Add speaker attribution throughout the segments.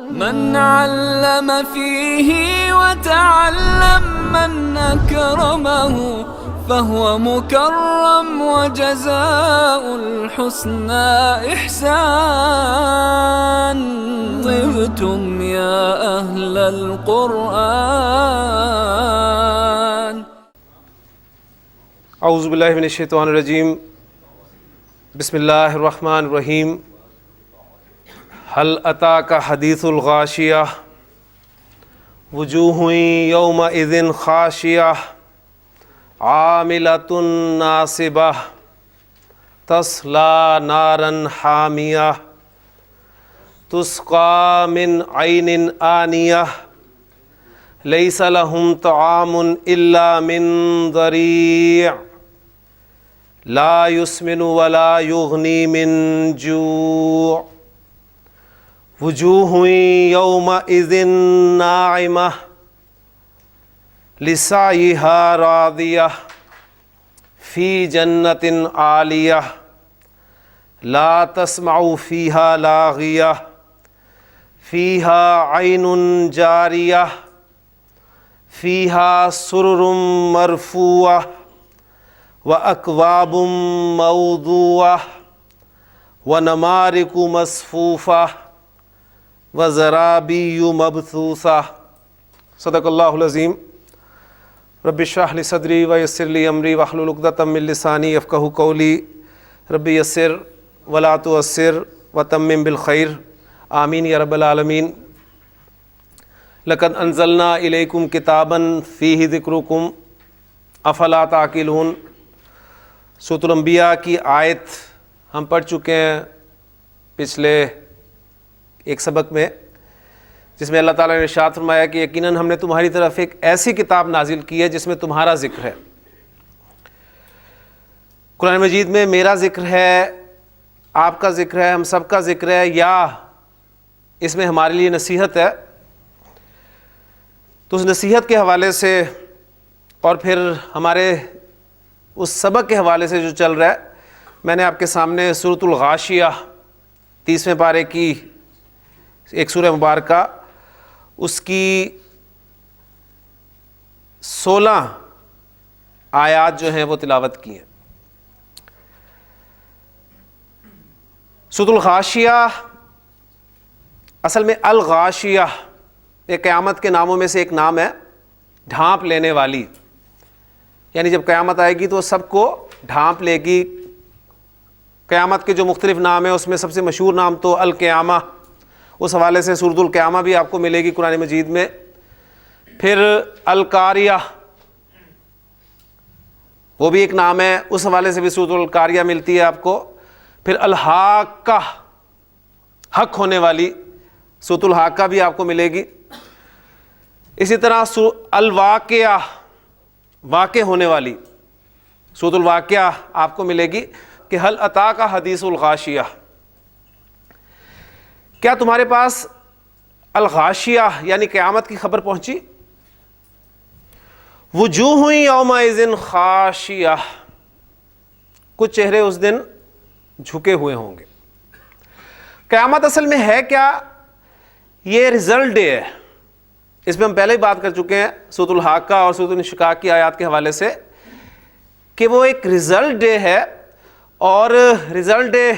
Speaker 1: من علم فيه وتعلم من أكرمه فهو مكرم وجزاء الحسنى إحسان. طبتم يا أهل القرآن.
Speaker 2: اعوذ باللہ من الشیطان الرجیم. بسم اللہ الرحمن الرحیم. هل اتاک حدیث الغاشیہ وجوہ یومئذ خاشیہ عاملۃ ناصبہ تصلی نارا حامیہ تسقی من عین آنیہ لیس لهم طعام الا من ضریع لا یسمن ولا یغنی من جوع وجوہ یومئذ ناعمہ لسعیہا راضیہ فی جنت عالیہ لا تسمع فیہا لاغیہ فیہا عین جاریہ فیہا سرر مرفوعہ وَأَكْوَابٌ مَوْضُوعَةٌ وَنَمَارِقُ مَصْفُوفَةٌ وَزَرَابِيُّ مَبْثُوثَةٌ. صدق اللہ العظیم. رب اشرح لی صدری ویسر لی امری واحلل عقدۃ من لسانی یفقہوا قولی. رب یسر ولا تعسر وتمم بالخیر. آمین یا رب العالمین. لقد انزلنا الیکم کتابا فیہ ذکرکم افلا تعقلون. سورۃ الانبیاء کی آیت ہم پڑھ چکے ہیں پچھلے ایک سبق میں، جس میں اللہ تعالیٰ نے ارشاد فرمایا کہ یقیناً ہم نے تمہاری طرف ایک ایسی کتاب نازل کی ہے جس میں تمہارا ذکر ہے. قرآن مجید میں میرا ذکر ہے، آپ کا ذکر ہے، ہم سب کا ذکر ہے، یا اس میں ہمارے لیے نصیحت ہے. تو اس نصیحت کے حوالے سے اور پھر ہمارے اس سبق کے حوالے سے جو چل رہا ہے، میں نے آپ کے سامنے سورۃ الغاشیہ 30ویں پارے کی ایک سورہ مبارکہ، اس کی 16 آیات جو ہیں وہ تلاوت کی ہیں. سورۃ الغاشیہ اصل میں الغاشیہ یہ قیامت کے ناموں میں سے ایک نام ہے، ڈھانپ لینے والی. یعنی جب قیامت آئے گی تو سب کو ڈھانپ لے گی. قیامت کے جو مختلف نام ہیں اس میں سب سے مشہور نام تو القیامہ، اس حوالے سے سورۃ القیامہ بھی آپ کو ملے گی قرآن مجید میں. پھر القاریہ وہ بھی ایک نام ہے، اس حوالے سے بھی سورۃ القاریہ ملتی ہے آپ کو. پھر الحاقہ حق ہونے والی سورۃ الحاقہ بھی آپ کو ملے گی. اسی طرح الواقعہ واقع ہونے والی سورۃ الواقعہ آپ کو ملے گی کہ حل اتاک حدیث الغاشیہ. کیا تمہارے پاس الغاشیہ یعنی قیامت کی خبر پہنچی؟ وجوہ یومئذ خاشیہ، کچھ چہرے اس دن جھکے ہوئے ہوں گے. قیامت اصل میں ہے کیا؟ یہ رزلٹ ڈے ہے. اس میں ہم پہلے ہی بات کر چکے ہیں سورۃ الحاقہ اور سورۃ الانشقاق کی آیات کے حوالے سے کہ وہ ایک رزلٹ ڈے ہے. اور رزلٹ ڈے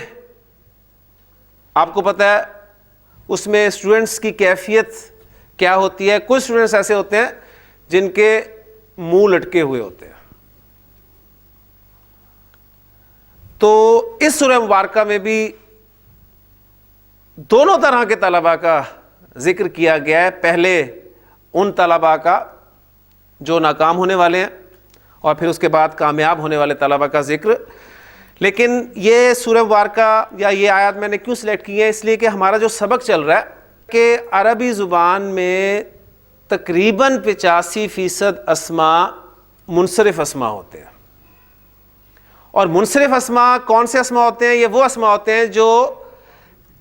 Speaker 2: آپ کو پتہ ہے اس میں اسٹوڈنٹس کی کیفیت کیا ہوتی ہے. کچھ اسٹوڈنٹس ایسے ہوتے ہیں جن کے منہ لٹکے ہوئے ہوتے ہیں. تو اس سورہ مبارکہ میں بھی دونوں طرح کے طلباء کا ذکر کیا گیا ہے. پہلے ان طلباء کا جو ناکام ہونے والے ہیں اور پھر اس کے بعد کامیاب ہونے والے طلباء کا ذکر. لیکن یہ سورہ مبارکہ یا یہ آیات میں نے کیوں سلیکٹ کی ہے؟ اس لیے کہ ہمارا جو سبق چل رہا ہے کہ عربی زبان میں تقریباً 85% اسماء منصرف اسماء ہوتے ہیں. اور منصرف اسماء کون سے اسماء ہوتے ہیں؟ یہ وہ اسماء ہوتے ہیں جو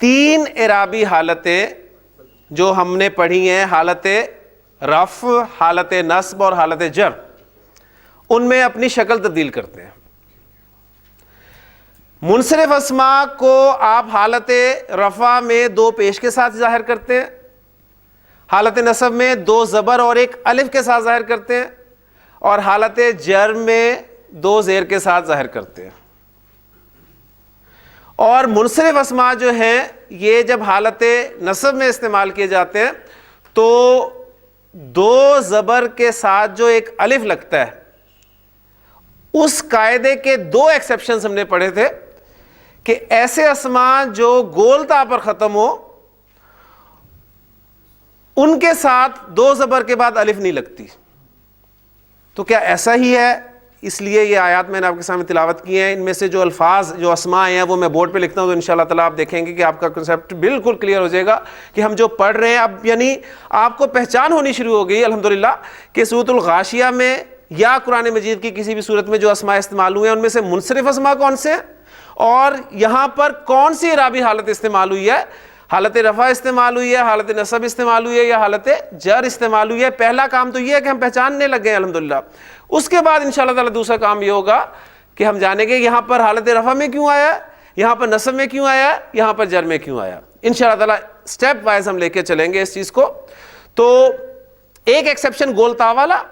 Speaker 2: 3 اعرابی حالتیں جو ہم نے پڑھی ہیں، حالت رفع، حالت نصب اور حالت جر، ان میں اپنی شکل تبدیل کرتے ہیں. منصرف اسماء کو آپ حالت رفع میں 2 پیش کے ساتھ ظاہر کرتے ہیں حالت نصب میں دو زبر اور ایک الف کے ساتھ ظاہر کرتے ہیں، اور حالت جر میں دو زیر کے ساتھ ظاہر کرتے ہیں. اور منصرف اسماء جو ہیں یہ جب حالت نصب میں استعمال کیے جاتے ہیں تو دو زبر کے ساتھ جو ایک الف لگتا ہے، اس قاعدے کے دو ایکسیپشنز ہم نے پڑھے تھے کہ ایسے اسماء جو گول تا پر ختم ہو ان کے ساتھ دو زبر کے بعد الف نہیں لگتی. تو کیا ایسا ہی ہے؟ اس لیے یہ آیات میں نے آپ کے سامنے تلاوت کی ہیں. ان میں سے جو الفاظ جو اسماء ہیں وہ میں بورڈ پہ لکھتا ہوں، تو انشاءاللہ تعالیٰ آپ دیکھیں گے کہ آپ کا کنسیپٹ بالکل کلیئر ہو جائے گا کہ ہم جو پڑھ رہے ہیں اب، یعنی آپ کو پہچان ہونی شروع ہو گئی الحمدللہ کہ سورۃ الغاشیہ میں یا قرآن مجید کی کسی بھی صورت میں جو اسماء استعمال ہوئے ہیں ان میں سے منصرف اسماء کون سے ہیں، اور یہاں پر کون سی اعرابی حالت استعمال ہوئی ہے. حالت رفع استعمال ہوئی ہے، حالت نصب استعمال ہوئی ہے، یا حالت جر استعمال ہوئی ہے. پہلا کام تو یہ ہے کہ ہم پہچاننے لگ گئے الحمدللہ. اس کے بعد انشاءاللہ تعالیٰ دوسرا کام یہ ہوگا کہ ہم جانیں گے یہاں پر حالت رفع میں کیوں آیا ہے، یہاں پر نصب میں کیوں آیا ہے، یہاں پر جر میں کیوں آیا. انشاءاللہ تعالیٰ سٹیپ وائز ہم لے کے چلیں گے اس چیز کو. تو ایک ایکسیپشن گول تا والا،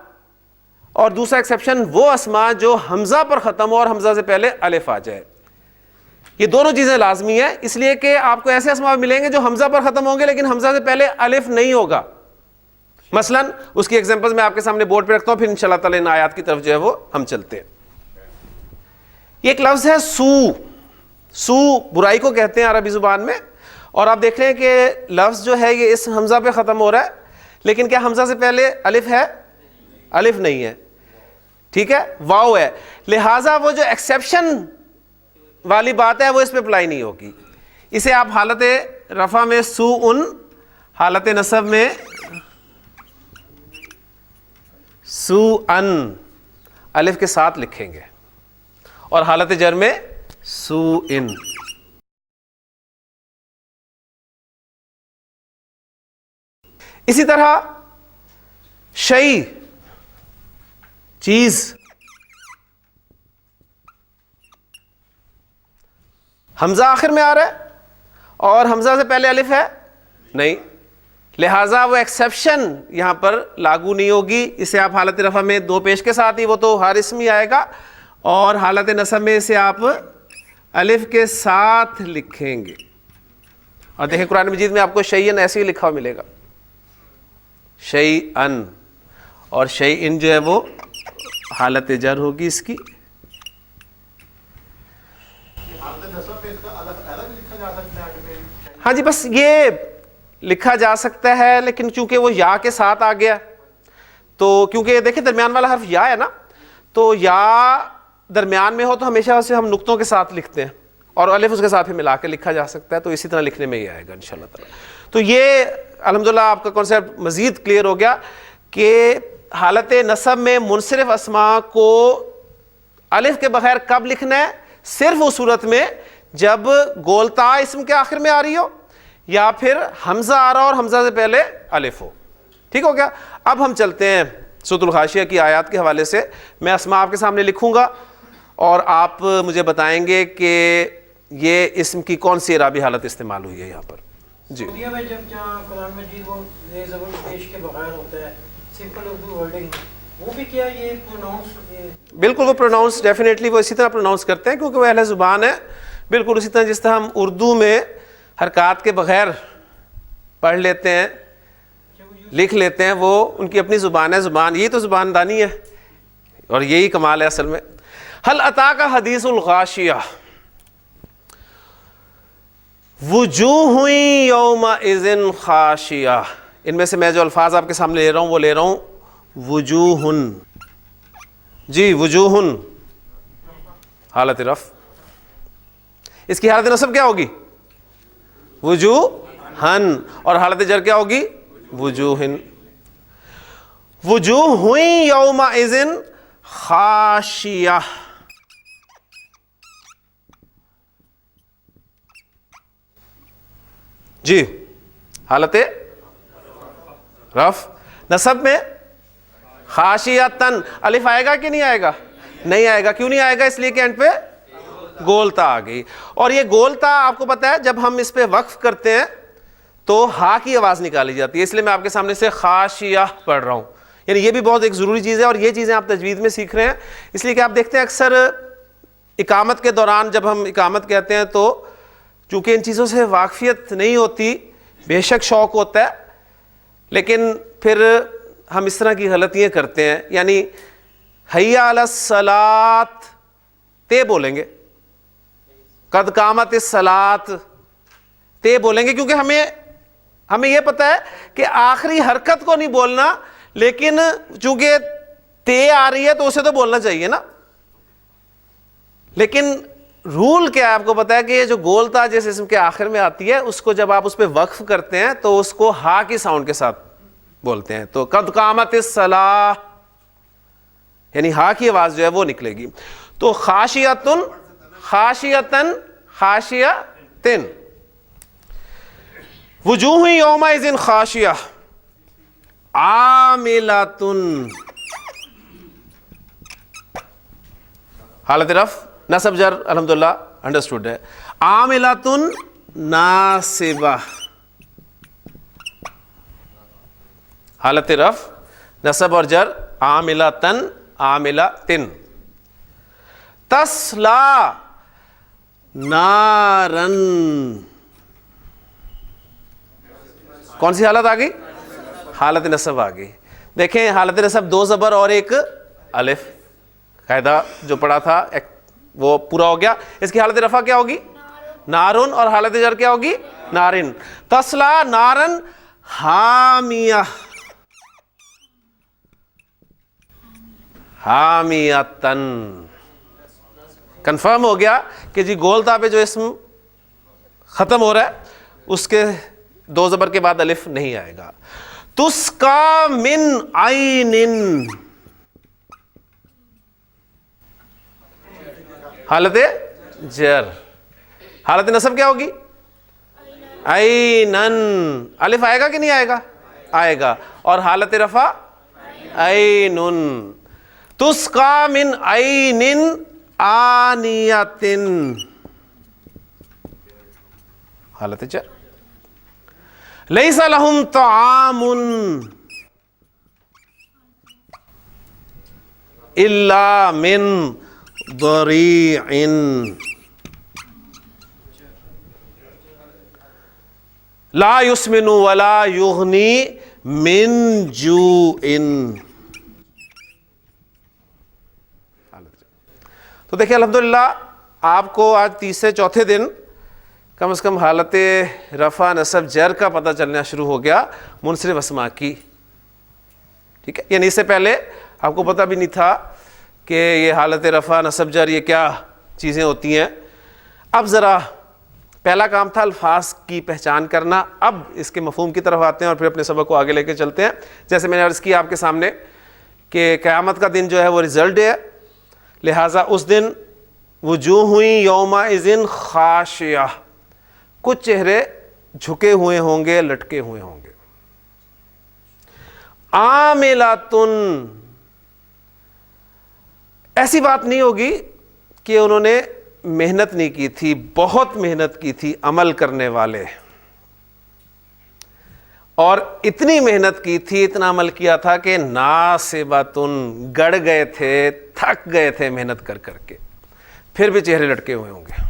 Speaker 2: اور دوسرا ایکسیپشن وہ اسماء جو حمزہ پر ختم ہو اور حمزہ سے پہلے الف آ جائے. یہ دونوں چیزیں لازمی ہیں، اس لیے کہ آپ کو ایسے اسماء ملیں گے جو حمزہ پر ختم ہوں گے لیکن حمزہ سے پہلے الف نہیں ہوگا. مثلا اس کی ایگزامپلز میں آپ کے سامنے بورڈ پہ رکھتا ہوں، پھر انشاءاللہ تعالی ان آیات کی طرف جو ہے وہ ہم چلتے ہیں. یہ ایک لفظ ہے سو. سو برائی کو کہتے ہیں عربی زبان میں، اور آپ دیکھ رہے ہیں کہ لفظ جو ہے یہ اس حمزہ پہ ختم ہو رہا ہے، لیکن کیا حمزہ سے پہلے الف ہے؟ الف نہیں ہے، ٹھیک ہے، واو ہے. لہٰذا وہ جو ایکسیپشن والی بات ہے وہ اس پہ اپلائی نہیں ہوگی. اسے آپ حالت رفع میں سو ان، حالت نصب میں سو ان الف کے ساتھ لکھیں گے، اور حالت جر میں سو ان. اسی طرح شیء چیز، حمزہ آخر میں آ رہا ہے اور حمزہ سے پہلے الف ہے نہیں، لہٰذا وہ ایکسیپشن یہاں پر لاگو نہیں ہوگی. اسے آپ حالت رفع میں دو پیش کے ساتھ ہی وہ تو ہر اسم ہی آئے گا، اور حالت نصب میں اسے آپ الف کے ساتھ لکھیں گے. اور دیکھیں قرآن مجید میں آپ کو شیئن ایسے ہی لکھا ہوا ملے گا، شیئن، اور شیئن جو ہے وہ حالت جر ہوگی اس کی. ہاں جی، بس یہ لکھا جا سکتا ہے، لیکن چونکہ وہ یا کے ساتھ آ گیا تو کیونکہ دیکھیں درمیان والا حرف یا ہے نا، تو یا درمیان میں ہو تو ہمیشہ اسے ہم نقطوں کے ساتھ لکھتے ہیں، اور الف اس کے ساتھ ملا کے لکھا جا سکتا ہے، تو اسی طرح لکھنے میں ہی آئے گا انشاءاللہ تعالی. تو یہ الحمدللہ آپ کا کانسیپٹ مزید کلیئر ہو گیا کہ حالت نصب میں منصرف اسماء کو الف کے بغیر کب لکھنا ہے؟ صرف اس صورت میں جب گولتا اسم کے آخر میں آ رہی ہو، یا پھر حمزہ آ رہا ہو اور حمزہ سے پہلے الف ہو. ٹھیک ہو گیا؟ اب ہم چلتے ہیں سورۃ الغاشیہ کی آیات کے حوالے سے. میں اسماء آپ کے سامنے لکھوں گا اور آپ مجھے بتائیں گے کہ یہ اسم کی کون سی اعرابی حالت استعمال ہوئی ہے یہاں پر. جی
Speaker 3: میں جب جہاں قرآن مجید وہ زبر پیش کے بغیر ہوتا ہے سمپل اردو ورڈنگ، وہ بھی کیا یہ پروناؤنس؟
Speaker 2: بالکل وہ پروناؤنس ڈیفینیٹلی وہ اسی طرح پروناؤنس کرتے ہیں کیونکہ وہ اہل زبان ہے. بالکل اسی طرح جس طرح ہم اردو میں حرکات کے بغیر پڑھ لیتے ہیں، لکھ لیتے ہیں، وہ ان کی اپنی زبان ہے. زبان یہی تو زبان دانی ہے، اور یہی کمال ہے اصل میں. هل اتاک حدیث الغاشیہ وجوہ یومئذ خاشیہ. ان میں سے میں جو الفاظ آپ کے سامنے لے رہا ہوں وہ لے رہا ہوں وجوہ. جی وجوہ حالت رفع. اس کی حالت نصب کیا ہوگی؟ وجوہن. اور حالت جر کیا ہوگی؟ وجوہن. وجوہ یومئذ خاشیہ. جی حالت رفع. نصب میں خاشیتن الف آئے گا کہ نہیں آئے گا؟ نہیں آئے گا. کیوں نہیں آئے گا؟ اس لیے کہ اینڈ پہ گولتا آ گئی. اور یہ گولتا آپ کو پتا ہے جب ہم اس پہ وقف کرتے ہیں تو ہا کی آواز نکالی جاتی ہے. اس لیے میں آپ کے سامنے سے خاشیہ پڑھ رہا ہوں. یعنی یہ بھی بہت ایک ضروری چیز ہے, اور یہ چیزیں آپ تجوید میں سیکھ رہے ہیں. اس لیے کہ آپ دیکھتے ہیں اکثر اقامت کے دوران جب ہم اقامت کہتے ہیں تو چونکہ ان چیزوں سے واقفیت نہیں ہوتی, بے شک شوق ہوتا ہے, لیکن پھر ہم اس طرح کی غلطیاں کرتے ہیں. یعنی حی علی الصلاۃ تے بولیں گے, قد قامت الصلاۃ تے بولیں گے, کیونکہ ہمیں یہ پتہ ہے کہ آخری حرکت کو نہیں بولنا, لیکن چونکہ تے آ رہی ہے تو اسے تو بولنا چاہیے نا. لیکن رول کیا ہے آپ کو پتہ ہے کہ یہ جو گول تا جس اسم کے آخر میں آتی ہے, اس کو جب آپ اس پہ وقف کرتے ہیں تو اس کو ہا کی ساؤنڈ کے ساتھ بولتے ہیں. تو قد قامت الصلاۃ یعنی ہا کی آواز جو ہے وہ نکلے گی. تو خاشیتن, خاشیتن, خاشیتن. وجوہ یومئذ خاشیہ عاملۃ, حالت رفع نصب جر الحمدللہ انڈرسٹوڈ ہے. عاملۃ ناصبہ, حالت رفع نصب اور جر عاملۃن عاملۃن. تسلا نارن, کون سی حالت آ گئی؟ حالت نصب آ گئی. دیکھیں حالت نصب 2 زبر اور 1 الف, قاعدہ جو پڑھا تھا وہ پورا ہو گیا. اس کی حالت رفع کیا ہوگی؟ نارن, اور حالت جر کیا ہوگی؟ نارن. تسلا نارن حامیہ, حامیتن. کنفرم ہو گیا کہ جی گول تا پہ جو اسم ختم ہو رہا ہے اس کے 2 زبر کے بعد الف نہیں آئے گا. تسقا من عین, حالت جر. حالت نصب کیا ہوگی؟ عینن, الف آئے گا کہ نہیں آئے گا؟ آئے گا. اور حالت رفع عینن. تسقا من عین آنیۃ, حالت جر. لیس لہم طعام الا من ضریع, لا یسمن ولا یغنی من جوع. تو دیکھیں الحمدللہ آپ کو آج تیسرے چوتھے دن کم از کم حالت رفع نصب جر کا پتہ چلنا شروع ہو گیا منصرف اسماء کی. ٹھیک ہے, یعنی اس سے پہلے آپ کو پتہ بھی نہیں تھا کہ یہ حالت رفع نصب جر یہ کیا چیزیں ہوتی ہیں. اب ذرا پہلا کام تھا الفاظ کی پہچان کرنا, اب اس کے مفہوم کی طرف آتے ہیں اور پھر اپنے سبق کو آگے لے کے چلتے ہیں. جیسے میں نے عرض کیا آپ کے سامنے کہ قیامت کا دن جو ہے وہ رزلٹ ڈے ہے, لہٰذا اس دن وجوہ یومئذ خاشعہ, کچھ چہرے جھکے ہوئے ہوں گے, لٹکے ہوئے ہوں گے. عاملۃ, ایسی بات نہیں ہوگی کہ انہوں نے محنت نہیں کی تھی, بہت محنت کی تھی عمل کرنے والے, اور اتنی محنت کی تھی, اتنا عمل کیا تھا کہ ناصبۃ, گڑ گئے تھے, تھک گئے تھے محنت کر کر کے, پھر بھی چہرے لٹکے ہوئے ہوں گے.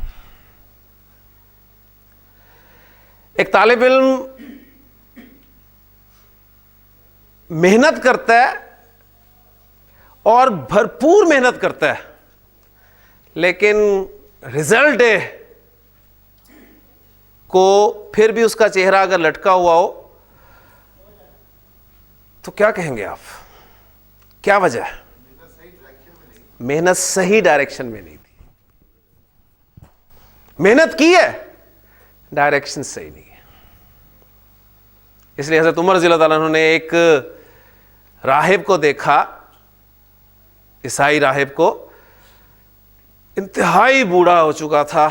Speaker 2: ایک طالب علم محنت کرتا ہے اور بھرپور محنت کرتا ہے, لیکن رزلٹ ڈے کو پھر بھی اس کا چہرہ اگر لٹکا ہوا ہو تو کیا کہیں گے آپ؟ کیا وجہ ہے؟ محنت صحیح ڈائریکشن میں نہیں تھی. محنت کی ہے, ڈائریکشن صحیح نہیں ہے. اس لیے حضرت عمر رضی اللہ تعالیٰ عنہ نے ایک راہب کو دیکھا, عیسائی راہب کو, انتہائی بوڑھا ہو چکا تھا,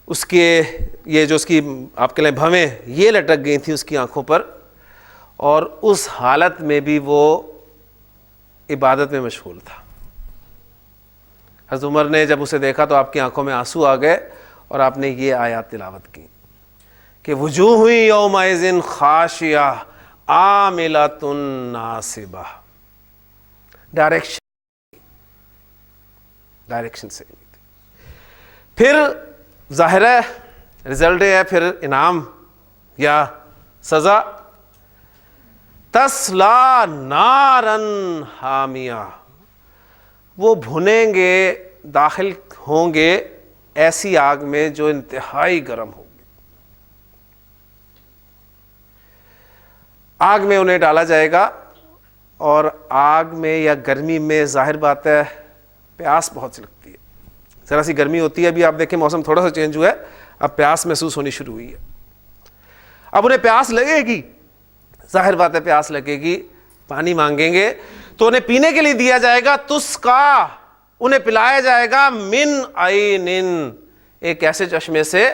Speaker 2: اس کے یہ جو اس کی آپ کے لئے بھویں یہ لٹک گئی تھی اس کی آنکھوں پر, اور اس حالت میں بھی وہ عبادت میں مشغول تھا. حضرت عمر نے جب اسے دیکھا تو آپ کی آنکھوں میں آنسو آ گئے اور آپ نے یہ آیات تلاوت کی. کہ وجوہ یومئذ خاشعہ عاملۃ ناصبہ. ڈائریکشن سے پھر ظاہر ہے رزلٹ ہے پھر انعام یا سزا. تسلا نارن حامیہ، وہ بھنیں گے، داخل ہوں گے ایسی آگ میں جو انتہائی گرم ہوگی. آگ میں انہیں ڈالا جائے گا، اور آگ میں یا گرمی میں ظاہر بات ہے پیاس بہت سی لگتی ہے. ذرا سی گرمی ہوتی ہے، ابھی آپ دیکھیں موسم تھوڑا سا چینج ہوا ہے، اب پیاس محسوس ہونی شروع ہوئی ہے. اب انہیں پیاس لگے گی، ظاہر بات ہے پیاس لگے گی، پانی مانگیں گے تو انہیں پینے کے لیے دیا جائے گا. تسقا، انہیں پلایا جائے گا من عین، ایک ایسے چشمے سے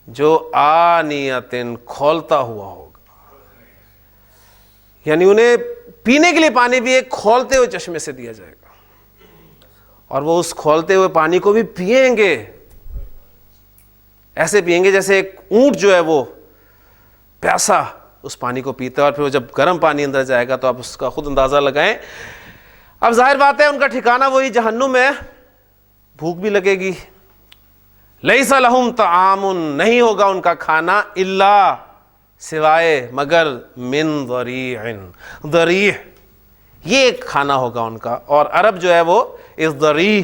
Speaker 2: جو آنیۃ، کھولتا ہوا ہوگا. یعنی انہیں پینے کے لیے پانی بھی ایک کھولتے ہوئے چشمے سے دیا جائے گا، اور وہ اس کھولتے ہوئے پانی کو بھی پئیں گے. ایسے پئیں گے جیسے ایک اونٹ جو ہے وہ پیاسا اس پانی کو پیتا ہے، اور پھر وہ جب گرم پانی اندر جائے گا تو آپ اس کا خود اندازہ لگائیں. اب ظاہر بات ہے ان کا ٹھکانہ وہی جہنم ہے، بھوک بھی لگے گی. لیس لہم طعام، نہیں ہوگا ان کا کھانا، الا، سوائے مگر، من ضریع، ضریع یہ ایک کھانا ہوگا ان کا. اور عرب جو ہے وہ اس ضریع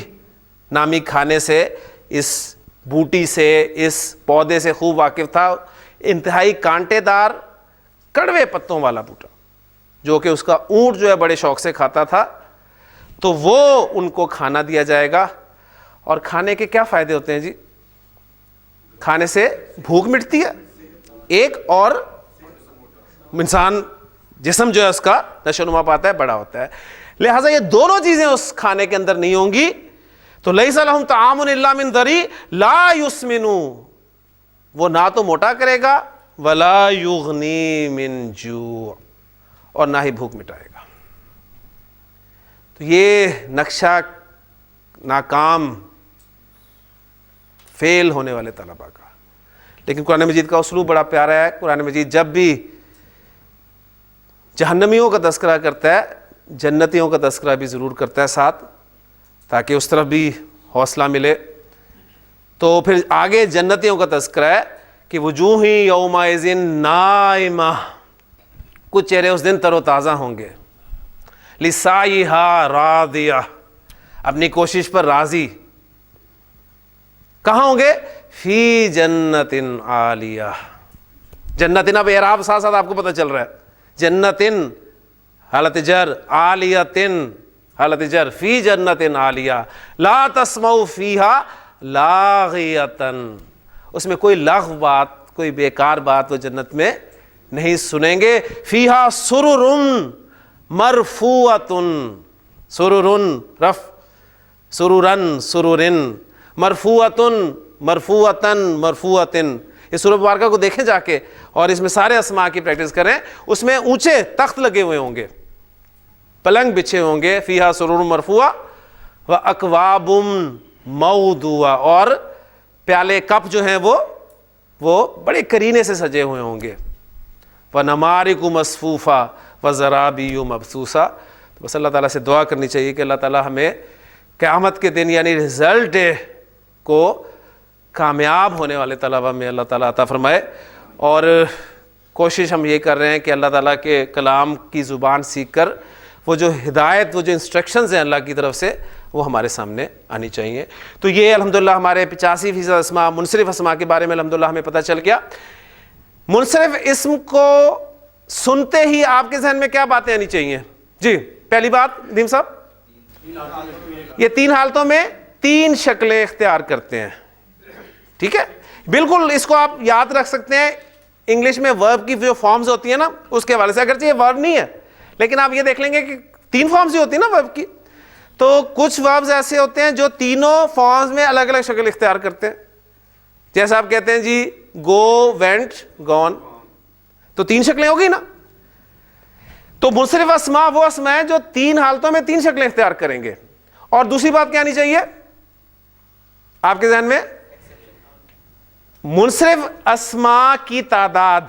Speaker 2: نامی کھانے سے، اس بوٹی سے، اس پودے سے خوب واقف تھا. انتہائی کانٹے دار کڑوے پتوں والا بوٹا جو کہ اس کا اونٹ جو ہے بڑے شوق سے کھاتا تھا. تو وہ ان کو کھانا دیا جائے گا. اور کھانے کے کیا فائدے ہوتے ہیں جی؟ کھانے سے بھوک مٹتی ہے ایک، اور انسان جسم جو ہے اس کا نشو نما پاتا ہے، بڑا ہوتا ہے. لہٰذا یہ دونوں چیزیں اس کھانے کے اندر نہیں ہوں گی. تو لیس لہم طعام الا من ضریع لا یسمن، وہ نہ تو موٹا کرے گا، ولا یغنی من جوع، اور نہ ہی بھوک مٹائے گا. تو یہ نقشہ ناکام فیل ہونے والے طلباء کا. لیکن قرآن مجید کا اسلوب بڑا پیارا ہے. قرآن مجید جب بھی جہنمیوں کا تذکرہ کرتا ہے، جنتیوں کا تذکرہ بھی ضرور کرتا ہے ساتھ، تاکہ اس طرف بھی حوصلہ ملے. تو پھر آگے جنتیوں کا تذکرہ ہے کہ وجوہ یومئذ نائمہ، کچھ چہرے اس دن تر و تازہ ہوں گے. لسعیہا راضیہ، اپنی کوشش پر راضی. کہاں ہوں گے؟ فی جنت عالیہ. جنتن، اب اعراب ساتھ ساتھ آپ کو پتہ چل رہا ہے. جنتن حالت جر، عالیتن حالت جر، فی جنت عالیہ لا تسمع فیہا لاغیتن، اس میں کوئی لغو بات، کوئی بیکار بات وہ جنت میں نہیں سنیں گے. فیہا سرر مرفوعۃ، سررن رفع، سررن سررن، مرفوعۃ مرفوعۃن مرفوعۃن. اس سورہ مبارکہ کو دیکھیں جا کے، اور اس میں سارے اسماء کی پریکٹس کریں. اس میں اونچے تخت لگے ہوئے ہوں گے، پلنگ بچھے ہوں گے. فیہا سرور مرفوعہ و اکواب موضوعہ، اور پیالے کپ جو ہیں وہ بڑے کرینے سے سجے ہوئے ہوں گے. ونمارق مصفوفہ وزرابی مبثوثہ. تو بس اللہ تعالیٰ سے دعا کرنی چاہیے کہ اللہ تعالیٰ ہمیں قیامت کے دن یعنی رزلٹ ڈے کو کامیاب ہونے والے طلباء میں اللہ تعالیٰ عطا فرمائے. اور کوشش ہم یہ کر رہے ہیں کہ اللہ تعالیٰ کے کلام کی زبان سیکھ کر وہ جو ہدایت، وہ جو انسٹرکشنز ہیں اللہ کی طرف سے، وہ ہمارے سامنے آنی چاہیے. تو یہ الحمدللہ ہمارے 85% اسماء، منصرف اسماء کے بارے میں الحمدللہ ہمیں پتہ چل گیا. منصرف اسم کو سنتے ہی آپ کے ذہن میں کیا باتیں آنی چاہیے؟ جی پہلی بات ندیم صاحب، یہ 3 حالتوں میں 3 شکلیں اختیار کرتے ہیں. ٹھیک ہے، بالکل اس کو آپ یاد رکھ سکتے ہیں. انگلش میں ورب کی جو فارمز ہوتی ہیں نا، اس کے حوالے سے، اگرچہ یہ ورب نہیں ہے لیکن آپ یہ دیکھ لیں گے کہ 3 فارمز ہی ہوتی ہیں نا ورب کی. تو کچھ وربز ایسے ہوتے ہیں جو تینوں فارمز میں الگ الگ شکل اختیار کرتے ہیں. جیسے آپ کہتے ہیں جی گو، وینٹ، گون، تو 3 شکلیں ہوگی نا. تو منصرف اسماء وہ اسماء ہیں جو 3 حالتوں میں 3 شکلیں اختیار کریں گے. اور دوسری بات کیا آنی چاہیے آپ کے ذہن میں؟ منصرف اسما کی تعداد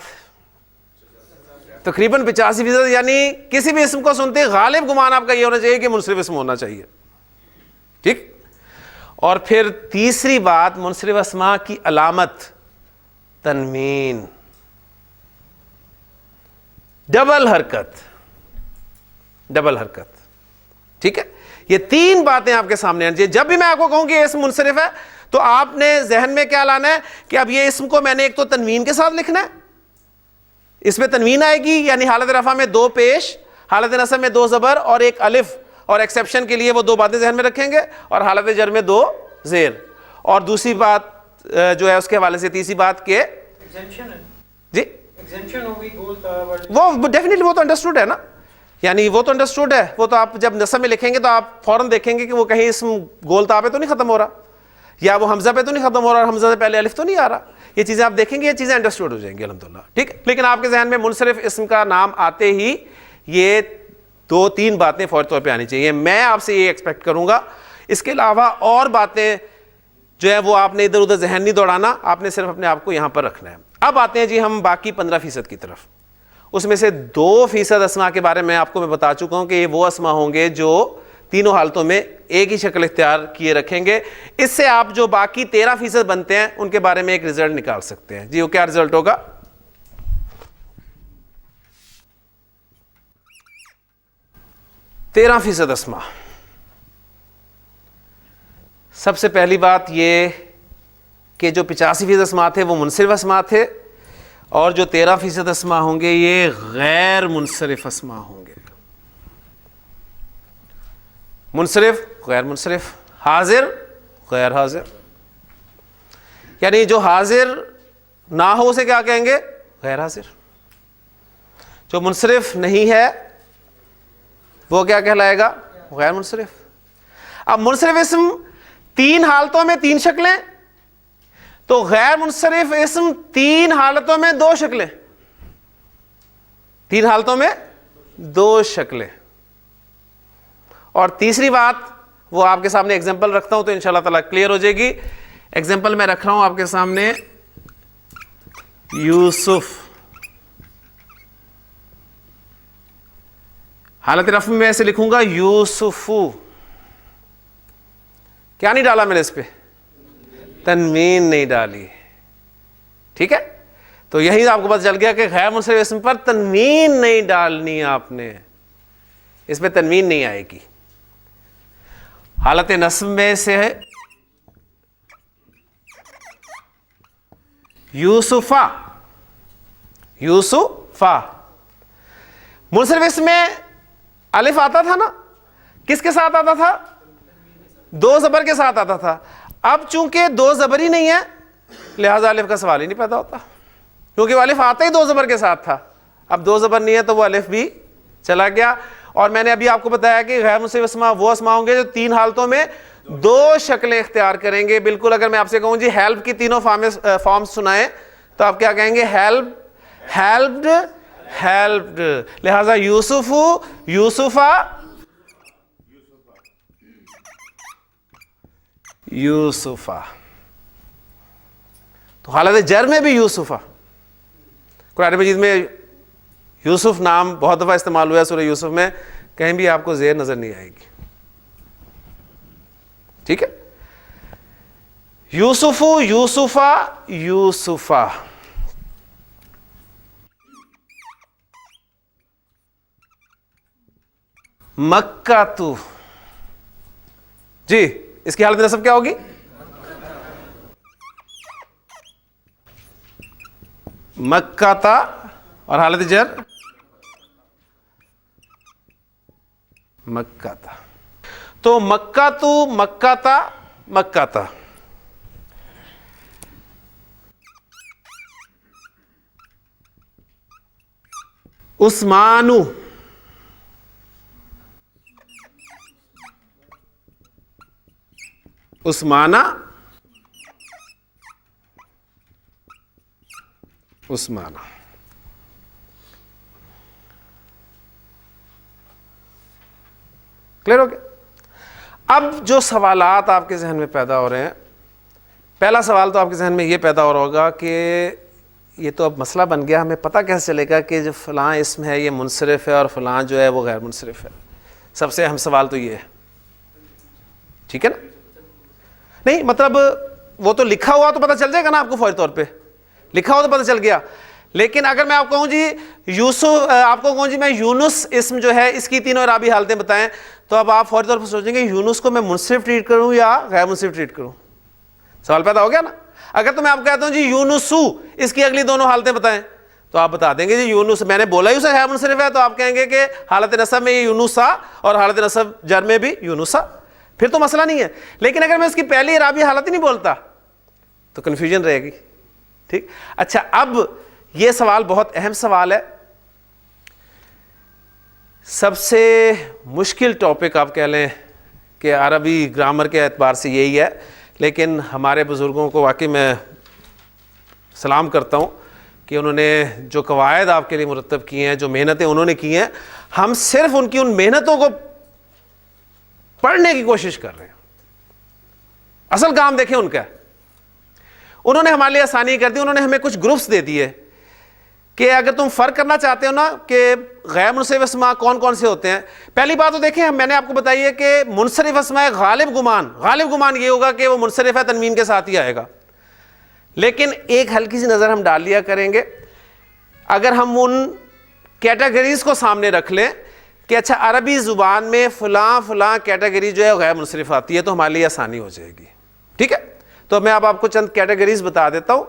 Speaker 2: تقریباً 85%، یعنی کسی بھی اسم کو سنتے غالب گمان آپ کا یہ ہونا چاہیے کہ منصرف اسم ہونا چاہیے. ٹھیک. اور پھر تیسری بات، منصرف اسما کی علامت تنوین، ڈبل حرکت، ڈبل حرکت. ٹھیک ہے. یہ تین باتیں آپ کے سامنے آنی چاہیے. جب بھی میں آپ کو کہوں کہ یہ اسم منصرف ہے تو آپ نے ذہن میں کیا لانا ہے کہ اب یہ اسم کو میں نے ایک تو تنوین کے ساتھ لکھنا ہے، اس میں تنوین آئے گی، یعنی حالت رفع میں 2 پیش، حالت نصب میں 2 زبر اور 1 الف، اور ایکسیپشن کے لیے وہ 2 باتیں ذہن میں رکھیں گے، اور حالت جر میں 2 زیر. اور دوسری بات جو ہے اس کے حوالے سے تیسری بات کہ
Speaker 3: ایگزمپشن ہے
Speaker 2: جی
Speaker 3: ایگزمپشن ہوگی گول تھا
Speaker 2: وہ ڈیفینیٹلی وہ تو انڈرسٹوڈ ہے نا، یعنی وہ تو انڈرسٹوڈ ہے. وہ تو آپ جب نصب میں لکھیں گے تو آپ فوراً دیکھیں گے کہ وہ کہیں اسم گول تا پہ تو نہیں ختم ہو رہا، یا وہ حمزہ پہ تو نہیں ختم ہو رہا اور حمزہ سے پہلے الف تو نہیں آ رہا. یہ چیزیں آپ دیکھیں گے، یہ چیزیں انڈرسٹوڈ ہو جائیں گی الحمدللہ. ٹھیک. لیکن آپ کے ذہن میں منصرف اسم کا نام آتے ہی یہ 2-3 باتیں فوری طور پہ آنی چاہیے. میں آپ سے یہ ایکسپیکٹ کروں گا. اس کے علاوہ اور باتیں جو ہے وہ آپ نے ادھر ادھر ذہن نہیں دوڑانا، آپ نے صرف اپنے آپ کو یہاں پر رکھنا ہے. اب آتے ہیں جی ہم باقی 15% کی طرف. اس میں سے 2% اسما کے بارے میں آپ کو میں بتا چکا ہوں کہ یہ وہ اسما ہوں گے جو تینوں حالتوں میں ایک ہی شکل اختیار کیے رکھیں گے. اس سے آپ جو باقی 13% بنتے ہیں ان کے بارے میں ایک رزلٹ نکال سکتے ہیں. جی وہ کیا رزلٹ ہوگا؟ تیرہ فیصد اسما. سب سے پہلی بات یہ کہ جو 85% اسما تھے وہ منصرف اسما تھے، اور جو 13% اسما ہوں گے یہ غیر منصرف اسما ہوں گے. منصرف، غیر منصرف، حاضر، غیر حاضر. یعنی جو حاضر نہ ہو اسے کیا کہیں گے؟ غیر حاضر. جو منصرف نہیں ہے وہ کیا کہلائے گا؟ غیر منصرف. اب منصرف اسم 3 حالتوں میں 3 شکلیں، تو غیر منصرف اسم 3 حالتوں میں 2 شکلیں. 3 حالتوں میں 2 شکلیں. اور تیسری بات وہ آپ کے سامنے ایگزامپل رکھتا ہوں تو انشاءاللہ تعالیٰ کلیئر ہو جائے گی. ایگزامپل میں رکھ رہا ہوں آپ کے سامنے یوسف. حالت رفع میں ایسے لکھوں گا یوسفو. کیا نہیں ڈالا میں نے اس پہ؟ تنوین نہیں ڈالی. ٹھیک ہے. تو یہی آپ کو پتہ چل گیا کہ غیر منصرف اسم پر تنوین نہیں ڈالنی آپ نے، اس پہ تنوین نہیں آئے گی. حالت نصب میں سے ہے یوسفا. یوسفا منصرف اسم میں الف آتا تھا نا، کس کے ساتھ آتا تھا؟ 2 زبر کے ساتھ آتا تھا. اب چونکہ 2 زبر ہی نہیں ہے لہذا الف کا سوال ہی نہیں پیدا ہوتا، کیونکہ وہ الف آتا ہی 2 زبر کے ساتھ تھا. اب 2 زبر نہیں ہے تو وہ الف بھی چلا گیا. اور میں نے ابھی آپ کو بتایا کہ غیر منصرف اسما وہ اسما ہوں گے جو 3 حالتوں میں 2 شکلیں اختیار کریں گے. بالکل اگر میں آپ سے کہوں جی ہیلپ کی تینوں فارمز سنائیں تو آپ کیا کہیں گے؟ Help, helped, helped. لہذا یوسف، یوسفا، یوسفا. تو حالت جر میں بھی یوسفا. قرآن مجید میں یوسف نام بہت دفعہ استعمال ہوا ہے سورہ یوسف میں، کہیں بھی آپ کو زیر نظر نہیں آئے گی. ٹھیک ہے. یوسفو، یوسفا، یوسفا. مکہ تو، جی اس کی حالت نصب کیا ہوگی؟ مکہ تا. اور حالت جر مکہ تا. تو مکہ تو، مکہ تا، مکہ تا. عثمانو، عثمانہ، عثمانہ. کلیئر ہو گیا؟ اب جو سوالات آپ کے ذہن میں پیدا ہو رہے ہیں پہلا سوال تو آپ کے ذہن میں یہ پیدا ہو رہا ہوگا کہ یہ تو اب مسئلہ بن گیا, ہمیں پتہ کیسے چلے گا کہ جو فلاں اسم ہے یہ منصرف ہے اور فلاں جو ہے وہ غیر منصرف ہے؟ سب سے اہم سوال تو یہ ہے, ٹھیک ہے نا؟ نہیں مطلب وہ تو لکھا ہوا تو پتہ چل جائے گا نا آپ کو, فوری طور پہ لکھا ہوا تو پتہ چل گیا. لیکن اگر میں آپ کو کہوں جی یوسف, آپ کو کہوں جی میں یونس اسم جو ہے اس کی تینوں اعرابی حالتیں بتائیں, تو اب آپ فوری طور پر سوچیں گے یونس کو میں منصرف ٹریٹ کروں یا غیر منصرف ٹریٹ کروں؟ سوال پیدا ہو گیا نا. اگر تو میں آپ کو کہتا ہوں جی یونسو, اس کی اگلی دونوں حالتیں بتائیں, تو آپ بتا دیں گے جی یونس, میں نے بولا ہی اسے غیر منصرف ہے, تو آپ کہیں گے کہ حالت نصب میں یہ یونسا اور حالت نصب جر میں بھی یونسا, پھر تو مسئلہ نہیں ہے. لیکن اگر میں اس کی پہلی اعرابی حالت ہی نہیں بولتا تو کنفیوژن رہے گی, ٹھیک. اچھا, اب یہ سوال بہت اہم سوال ہے, سب سے مشکل ٹاپک آپ کہہ لیں کہ عربی گرامر کے اعتبار سے یہی ہے, لیکن ہمارے بزرگوں کو واقعی میں سلام کرتا ہوں کہ انہوں نے جو قواعد آپ کے لیے مرتب کیے ہیں, جو محنتیں انہوں نے کی ہیں, ہم صرف ان کی ان محنتوں کو پڑھنے کی کوشش کر رہے ہیں. اصل کام دیکھیں ان کا, انہوں نے ہمارے لیے آسانی کر دی, انہوں نے ہمیں کچھ گروپس دے دیے کہ اگر تم فرق کرنا چاہتے ہو نا کہ غیر منصرف اسماء کون کون سے ہوتے ہیں. پہلی بات تو دیکھیں, میں نے آپ کو بتائی ہے کہ منصرف اسماء غالب گمان یہ ہوگا کہ وہ منصرف ہے, تنوین کے ساتھ ہی آئے گا. لیکن ایک ہلکی سی نظر ہم ڈال لیا کریں گے, اگر ہم ان کیٹیگریز کو سامنے رکھ لیں کہ اچھا عربی زبان میں فلاں فلاں کیٹیگری جو ہے غیر منصرف آتی ہے, تو ہمارے لیے آسانی ہو جائے گی, ٹھیک ہے. تو میں اب آپ کو چند کیٹیگریز بتا دیتا ہوں,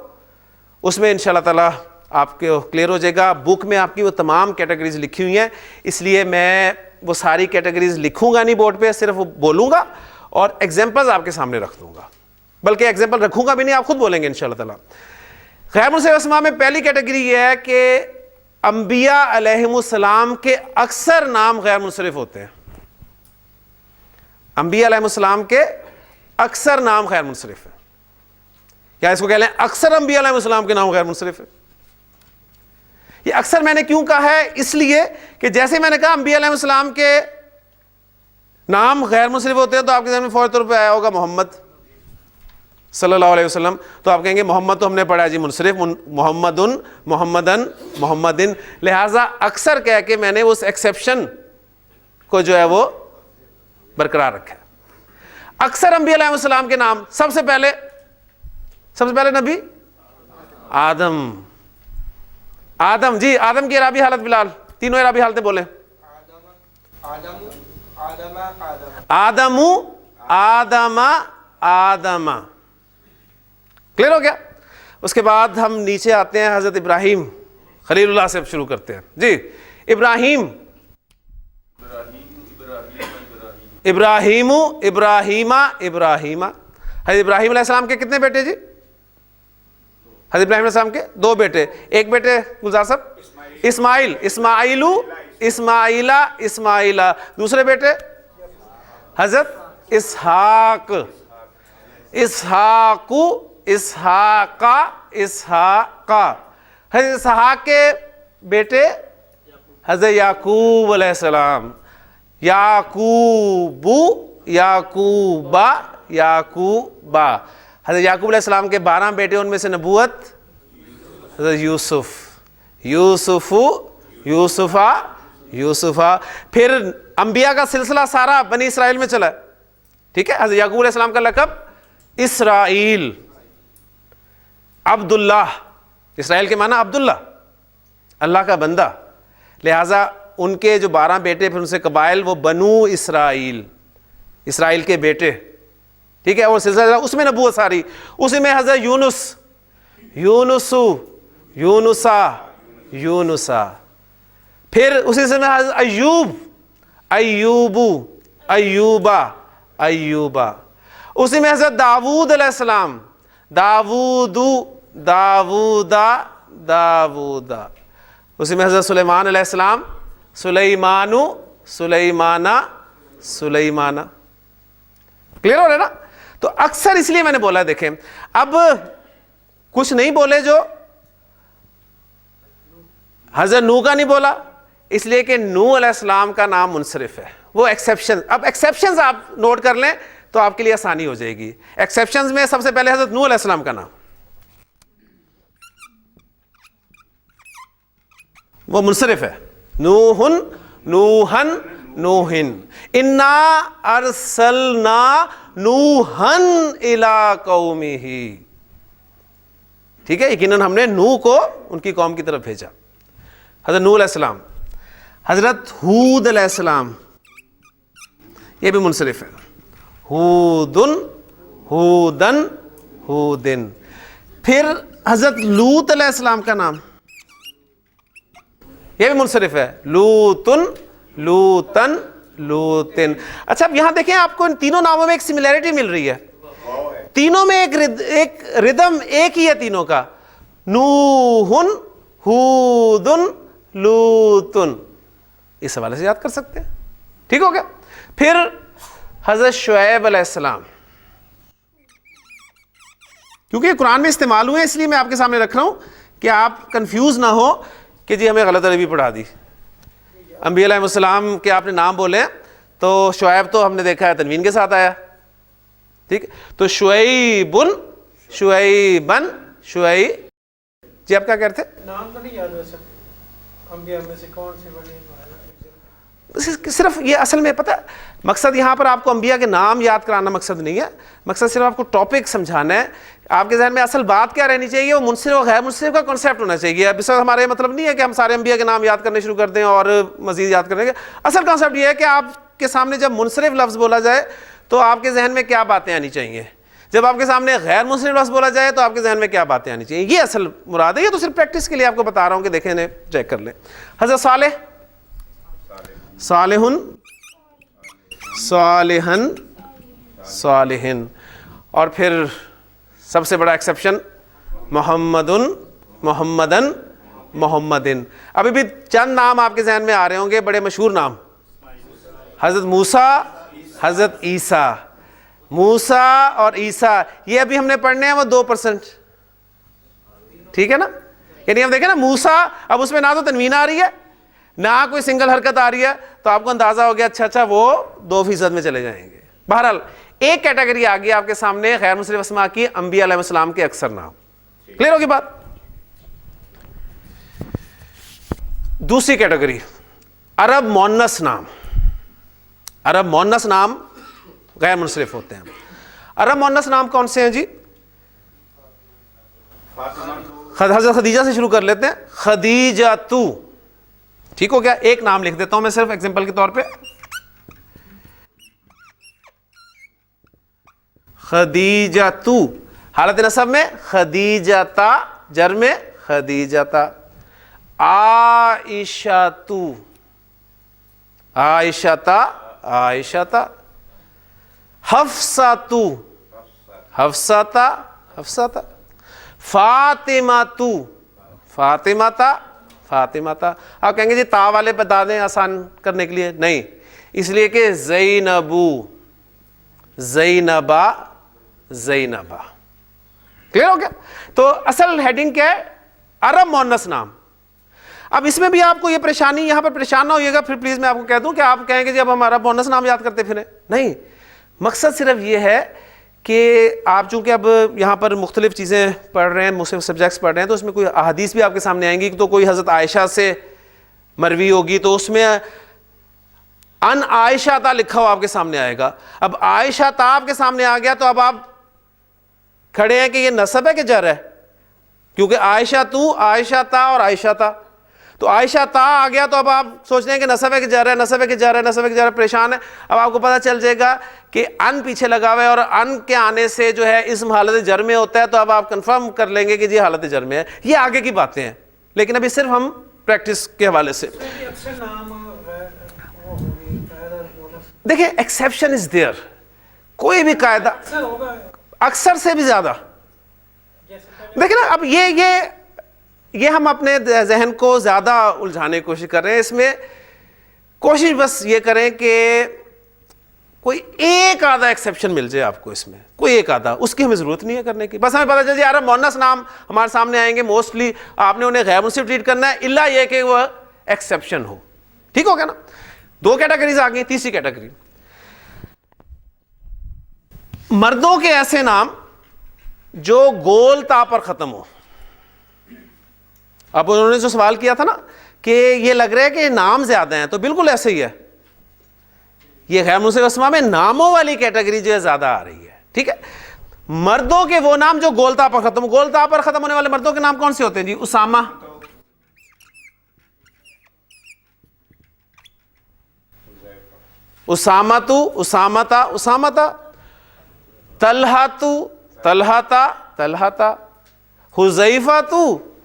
Speaker 2: اس میں انشاءاللہ تعالیٰ آپ کو کلیئر ہو جائے گا. بک میں آپ کی وہ تمام کیٹیگریز لکھی ہوئی ہیں, اس لیے میں وہ ساری کیٹیگریز لکھوں گا نہیں بورڈ پہ, صرف بولوں گا اور ایگزامپلز آپ کے سامنے رکھ دوں گا, بلکہ ایگزامپل رکھوں گا بھی نہیں, آپ خود بولیں گے انشاءاللہ تعالیٰ. غیر منصرف اسماء میں پہلی کیٹیگری یہ ہے کہ انبیاء علیہم السلام کے اکثر نام غیر منصرف ہوتے ہیں. انبیاء علیہم السلام کے اکثر نام غیر منصرف ہیں, یا اس کو کہہ لیں اکثر انبیاء علیہم السلام کے نام غیر منصرف ہیں. یہ اکثر میں نے کیوں کہا ہے, اس لیے کہ جیسے میں نے کہا انبیاء علیہ السلام کے نام غیر منصرف ہوتے ہیں, تو آپ کے ذہن میں فوری طور پہ آیا ہوگا محمد صلی اللہ علیہ وسلم, تو آپ کہیں گے محمد تو ہم نے پڑھا جی منصرف, محمدن, محمدن, محمدن. لہٰذا اکثر کہہ کے میں نے اس ایکسیپشن کو جو ہے وہ برقرار رکھا ہے. اکثر انبیاء علیہ السلام کے نام, سب سے پہلے نبی آدم جی, آدم کی عربی حالت بلال, تینوں عربی حالتیں بولیں. آدم, کلیئر ہو گیا. اس کے بعد ہم نیچے آتے ہیں, حضرت ابراہیم خلیل اللہ سے شروع کرتے ہیں جی. ابراہیم, ابراہیمہ. حضرت ابراہیم علیہ السلام کے کتنے بیٹے جی؟ حضرت ابراہیم علیہ السلام کے 2 بیٹے. ایک بیٹے گلزار صاحب اسماعیل, اسماعیلہ. دوسرے بیٹے حضرت اسحاق, اسحاق. حضرت اسحاق کے بیٹے حضرت یعقوب علیہ السلام, یعقوبہ. حضرت یعقوب علیہ السلام کے 12 بیٹے, ان میں سے نبوت حضرت یوسفہ. پھر انبیاء کا سلسلہ سارا بنی اسرائیل میں چلا, ٹھیک ہے. حضرت یعقوب علیہ السلام کا لقب اسرائیل, عبداللہ. اسرائیل کے معنی عبداللہ, اللہ کا بندہ. لہٰذا ان کے جو 12 بیٹے, پھر ان سے قبائل, وہ بنو اسرائیل, اسرائیل کے بیٹے, ٹھیک ہے. اور سلسلہ اس میں نبوت ساری, اسی میں حضرت یونسا. پھر اسی سے میں حضرت ایوبہ. اسی میں حضرت داود علیہ السلام, داوودہ. اسی میں حضرت سلیمان علیہ السلام, سلیمانہ. کلیئر ہو رہا ہے نا. تو اکثر اس لیے میں نے بولا, دیکھیں اب کچھ نہیں بولے جو حضرت نوح کا نہیں بولا, اس لیے کہ نوح علیہ السلام کا نام منصرف ہے, وہ ایکسیپشن. اب ایکسیپشنز آپ نوٹ کر لیں تو آپ کے لیے آسانی ہو جائے گی. ایکسیپشنز میں سب سے پہلے حضرت نوح علیہ السلام کا نام, وہ منصرف ہے. نوحن, نوحن, نوحن. انا ارسلنا نوحن الی قومہ. ٹھیک ہے, یقیناً ہم نے نوح کو ان کی قوم کی طرف بھیجا. حضرت نوح علیہ السلام. حضرت ہود علیہ السلام, یہ بھی منصرف ہے. ہودن, ہودن, ہودن. پھر حضرت لوط علیہ السلام کا نام, یہ بھی منصرف ہے. لوتن, لوتن, لوتن. اچھا اب یہاں دیکھیں, آپ کو ان تینوں ناموں میں ایک سملیرٹی مل رہی ہے. تینوں میں ایک ردم ایک ہی ہے تینوں کا. نوحن, ہودن, لوتن. اس حوالے سے یاد کر سکتے ہیں. ٹھیک ہو گیا. پھر حضرت شعیب علیہ السلام, کیونکہ یہ قرآن میں استعمال ہوئے اس لیے میں آپ کے سامنے رکھ رہا ہوں کہ آپ کنفیوز نہ ہو کہ جی ہمیں غلط عربی پڑھا دی. انبیاء علیہ السلام کے آپ نے نام بولے تو شعیب تو ہم نے دیکھا ہے تنوین کے ساتھ آیا. ٹھیک, تو شعیبن, شعیبن, شعیب. جی آپ کیا کہتے ہیں؟
Speaker 3: نام تو نہیں یاد ہو سکتا انبیاء میں سے کون سے بنے.
Speaker 2: صرف یہ اصل میں پتہ مقصد یہاں پر آپ کو انبیاء کے نام یاد کرانا مقصد نہیں ہے. مقصد صرف آپ کو ٹاپک سمجھانا ہے. آپ کے ذہن میں اصل بات کیا رہنی چاہیے, وہ منصرف و غیر منصرف کا کانسیپٹ ہونا چاہیے. اب اس وقت ہمارا یہ مطلب نہیں ہے کہ ہم سارے انبیاء کے نام یاد کرنے شروع کر دیں اور مزید یاد کرنے کے. اصل کانسیپٹ یہ ہے کہ آپ کے سامنے جب منصرف لفظ بولا جائے تو آپ کے ذہن میں کیا باتیں آنی چاہیے, جب آپ کے سامنے غیر منصرف لفظ بولا جائے تو آپ کے ذہن میں کیا باتیں آنی چاہیے. یہ اصل مراد ہے. یہ تو صرف پریکٹس کے لیے آپ کو بتا رہا ہوں کہ دیکھیں انہیں چیک کر لیں. حضرت صالح, صالحن, صالحن, صالحن. اور پھر سب سے بڑا ایکسیپشن محمدن, محمدن, محمدن. ابھی بھی چند نام آپ کے ذہن میں آ رہے ہوں گے, بڑے مشہور نام. حضرت موسیٰ, حضرت عیسیٰ. موسیٰ اور عیسیٰ یہ ابھی ہم نے پڑھنے ہیں وہ 2%. ٹھیک ہے نا, یعنی ہم دیکھیں نا موسیٰ, اب اس میں نہ تو تنوین آ رہی ہے نہ کوئی سنگل حرکت آ رہی ہے, تو آپ کو اندازہ ہو گیا اچھا وہ 2% میں چلے جائیں گے. بہرحال ایک کیٹیگری آ گئی آپ کے سامنے غیر منصرف اسماء کی, انبیاء علیہ السلام کے اکثر نام. کلیئر ہوگی بات. دوسری کیٹیگری عرب مؤنث نام. عرب مؤنث نام غیر منصرف ہوتے ہیں. عرب مؤنث نام کون سے ہیں جی؟ حضرت خدیجہ سے شروع کر لیتے ہیں. خدیجہ تو. ٹھیک ہو گیا. ایک نام لکھ دیتا ہوں میں صرف ایگزامپل کے طور پہ. خدیجہ تو حالت نصب میں خدیجہ تا, جر میں خدیجہ تا. عائشہ تو, عائشہ تا, عائشہ تا. حفصہ تو, حفصہ تا, حفصہ تا. فاطمہ تو, فاطمہ تا, فاطمہ تا. آپ کہیں گے جی تا والے بتا دیں آسان کرنے کے لیے, نہیں, اس لیے کہ زینبو, زینبا, زینبا. کلیئر ہو گیا. تو اصل ہیڈنگ کیا ہے؟ عرب مؤنث نام. اب اس میں بھی آپ کو یہ پریشانی, یہاں پر پریشان نہ ہوئیے گا پھر پلیز, میں آپ کو کہہ دوں کہ آپ کہیں گے جی اب ہم عرب مؤنث نام یاد کرتے پھریں. نہیں, مقصد صرف یہ ہے کہ آپ چونکہ اب یہاں پر مختلف چیزیں پڑھ رہے ہیں, مختلف سبجیکٹس پڑھ رہے ہیں, تو اس میں کوئی احادیث بھی آپ کے سامنے آئیں گی. تو کوئی حضرت عائشہ سے مروی ہوگی تو اس میں ان عائشہ تا لکھا ہوا آپ کے سامنے آئے گا. اب عائشہ تا آپ کے سامنے آ گیا تو اب آپ کھڑے ہیں کہ یہ نسب ہے کہ جر ہے, کیونکہ عائشہ تو, عائشہ تا اور عائشہ تا. تو عائشہ تا آ گیا تو اب آپ سوچ رہے ہیں کہ نسب ہے کہ جر ہے, نسب ہے کہ جر ہے, نسب ہے کہ جر ہے, پریشان ہے. اب آپ کو پتہ چل جائے گا کہ ان پیچھے لگا ہوا ہے اور ان کے آنے سے جو ہے اسم حالت جر میں ہوتا ہے, تو اب آپ کنفرم کر لیں گے کہ جی حالت جر میں ہے. یہ آگے کی باتیں ہیں, لیکن ابھی صرف ہم پریکٹس کے حوالے سے دیکھیں. ایکسیپشن از دیئر, کوئی بھی قاعدہ اکثر سے بھی زیادہ. دیکھیں نا, اب یہ ہم اپنے ذہن کو زیادہ الجھانے کی کوشش کر رہے ہیں. اس میں کوشش بس یہ کریں کہ کوئی ایک آدھا ایکسیپشن مل جائے آپ کو, اس میں کوئی ایک آدھا, اس کی ہمیں ضرورت نہیں ہے کرنے کی. بس ہمیں پتہ چل جائے عرب مؤنث نام ہمارے سامنے آئیں گے, موسٹلی آپ نے انہیں غیر منصرف ٹریٹ کرنا ہے, الا یہ کہ وہ ایکسیپشن ہو. ٹھیک ہو گیا نا. 2 کیٹیگریز آ گئی. تیسری کیٹیگری مردوں کے ایسے نام جو گول تا پر ختم ہو. اب انہوں نے جو سوال کیا تھا نا کہ یہ لگ رہا ہے کہ نام زیادہ ہیں, تو بالکل ایسے ہی ہے. یہ غیر منصرف اسماء میں ناموں والی کیٹیگری جو ہے زیادہ آ رہی ہے. ٹھیک ہے, مردوں کے وہ نام جو گولتا پر ختم, گولتا پر ختم ہونے والے مردوں کے نام کون سے ہوتے ہیں جی؟ اسامہ, اسامتو, اسامتا, اسامتا, طلحتو, طلحتا, طلحتا, حذیفۃ,